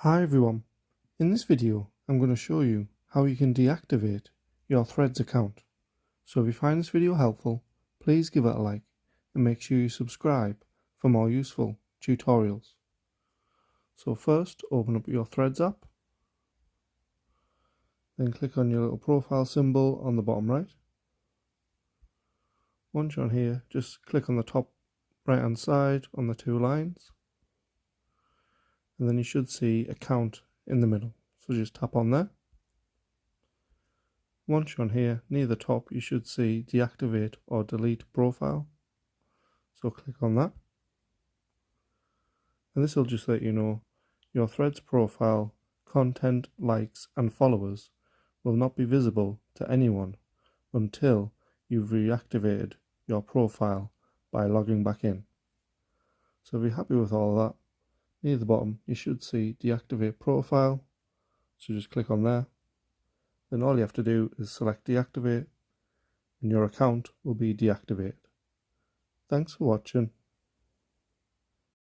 Hi everyone, in this video I'm going to show you how you can deactivate your Threads account. So if you find this video helpful, please give it a like and make sure you subscribe for more useful tutorials. So first open up your Threads app, then click on your little profile symbol on the bottom right. Once you're on here, just click on the top right hand side on the two lines, and then you should see account in the middle. So just tap on there. Once you're on here, near the top, you should see deactivate or delete profile. So click on that. And this will just let you know your Threads profile, content, likes, and followers will not be visible to anyone until you've reactivated your profile by logging back in. So if you're happy with all of that, near the bottom, you should see deactivate profile. So just click on there. Then all you have to do is select deactivate and your account will be deactivated. Thanks for watching.